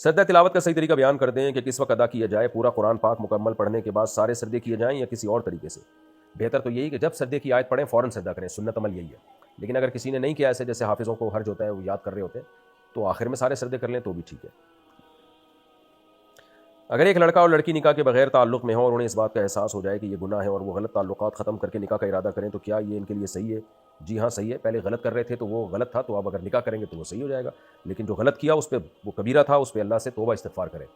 سجدہ تلاوت کا صحیح طریقہ بیان کر دیں کہ کس وقت ادا کیا جائے. پورا قرآن پاک مکمل پڑھنے کے بعد سارے سجدے کیے جائیں یا کسی اور طریقے سے؟ بہتر تو یہی کہ جب سجدے کی آیت پڑھیں فوراً سجدہ کریں، سنت عمل یہی ہے. لیکن اگر کسی نے نہیں کیا ایسے، جیسے حافظوں کو حرج ہوتا ہے وہ یاد کر رہے ہوتے ہیں، تو آخر میں سارے سجدے کر لیں تو بھی ٹھیک ہے. اگر ایک لڑکا اور لڑکی نکاح کے بغیر تعلق میں ہوں اور انہیں اس بات کا احساس ہو جائے کہ یہ گناہ ہے اور وہ غلط تعلقات ختم کر کے نکاح کا ارادہ کریں تو کیا یہ ان کے لیے صحیح ہے؟ جی ہاں صحیح ہے. پہلے غلط کر رہے تھے تو وہ غلط تھا، تو اب اگر نکاح کریں گے تو وہ صحیح ہو جائے گا. لیکن جو غلط کیا اس پہ وہ کبیرہ تھا، اس پہ اللہ سے توبہ استغفار کریں.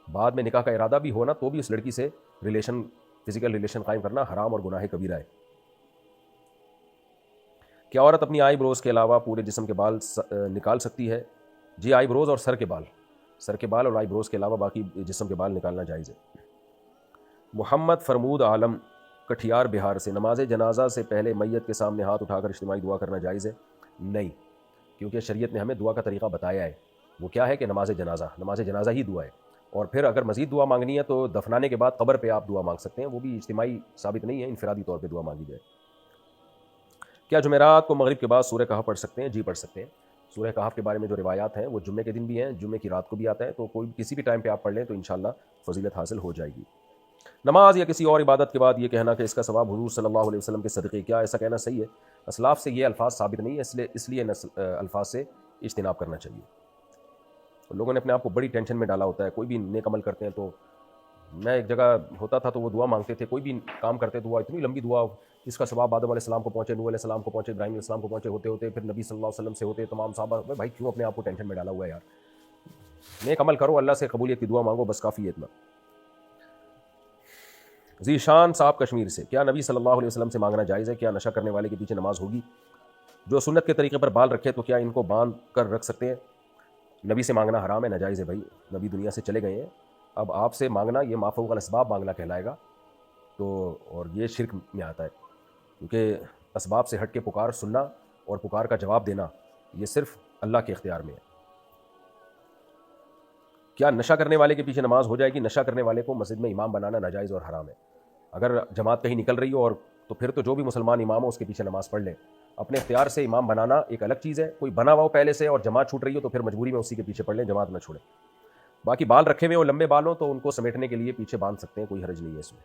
بعد میں نکاح کا ارادہ بھی ہونا تو بھی اس لڑکی سے فزیکل ریلیشن قائم کرنا حرام اور گناہ کبیرہ ہے. کیا عورت اپنی آئی بروز کے علاوہ پورے جسم کے بال نکال سکتی ہے؟ جی، آئی بروز اور سر کے بال اور آئی بروز کے علاوہ باقی جسم کے بال نکالنا جائز ہے. محمد فرمود عالم کٹھیار بہار سے، نماز جنازہ سے پہلے میت کے سامنے ہاتھ اٹھا کر اجتماعی دعا کرنا جائز ہے؟ نہیں، کیونکہ شریعت نے ہمیں دعا کا طریقہ بتایا ہے. وہ کیا ہے کہ نماز جنازہ ہی دعا ہے. اور پھر اگر مزید دعا مانگنی ہے تو دفنانے کے بعد قبر پہ آپ دعا مانگ سکتے ہیں، وہ بھی اجتماعی ثابت نہیں ہے، انفرادی طور پہ دعا مانگی جائے. کیا جمعرات کو مغرب کے بعد سورہ کہف پڑھ سکتے ہیں؟ جی پڑھ سکتے ہیں. سورہ کہف کے بارے میں جو روایات ہیں وہ جمعے کے دن بھی ہیں، جمعے کی رات کو بھی آتا ہے، تو کوئی کسی بھی ٹائم پہ آپ پڑھ لیں تو انشاءاللہ فضیلت حاصل ہو جائے گی. نماز یا کسی اور عبادت کے بعد یہ کہنا کہ اس کا ثواب حضور صلی اللہ علیہ وسلم کے صدقے، کیا ایسا کہنا صحیح ہے؟ اسلاف سے یہ الفاظ ثابت نہیں ہے، اس لیے الفاظ سے اجتناب کرنا چاہیے. لوگوں نے اپنے آپ کو بڑی ٹینشن میں ڈالا ہوتا ہے. کوئی بھی نیک عمل کرتے ہیں تو میں ایک جگہ ہوتا تھا تو وہ دعا مانگتے تھے، کوئی بھی کام کرتے دعا، اتنی لمبی دعا، اس کا ثواب آدم علیہ السلام کو پہنچے، نوح علیہ السلام کو پہنچے، ابراہیم علیہ السلام کو پہنچے، ہوتے ہوتے پھر نبی صلی اللہ علیہ وسلم سے ہوتے تمام صحابہ. بھائی کیوں اپنے آپ کو ٹینشن میں ڈالا ہوا ہے یار؟ نیک عمل کرو، اللہ سے قبولیت کی دعا مانگو، بس کافی ہے اتنا. ذیشان صاحب کشمیر سے، کیا نبی صلی اللہ علیہ وسلم سے مانگنا جائز ہے؟ کیا نشہ کرنے والے کے پیچھے نماز ہوگی؟ جو سنت کے طریقے پر بال رکھے تو کیا ان کو باندھ کر رکھ سکتے ہیں؟ نبی سے مانگنا حرام ہے، ناجائز ہے بھائی. نبی دنیا سے چلے گئے ہیں، اب آپ سے مانگنا یہ ما فوق الاسباب مانگنا کہلائے گا. تو اور یہ شرک میں آتا ہے، کیونکہ اسباب سے ہٹ کے پکار سننا اور پکار کا جواب دینا یہ صرف اللہ کے اختیار میں ہے. کیا نشہ کرنے والے کے پیچھے نماز ہو جائے گی؟ نشہ کرنے والے کو مسجد میں امام بنانا ناجائز اور حرام ہے. اگر جماعت کہیں نکل رہی ہو اور تو پھر تو جو بھی مسلمان امام ہو اس کے پیچھے نماز پڑھ لیں. اپنے اختیار سے امام بنانا ایک الگ چیز ہے. کوئی بنا ہوا ہو پہلے سے اور جماعت چھوٹ رہی ہو تو پھر مجبوری میں اسی کے پیچھے پڑھ لیں، جماعت نہ چھوڑیں. باقی بال رکھے ہوئے اور لمبے بال ہوں تو ان کو سمیٹنے کے لیے پیچھے باندھ سکتے ہیں، کوئی حرج نہیں ہے اس میں.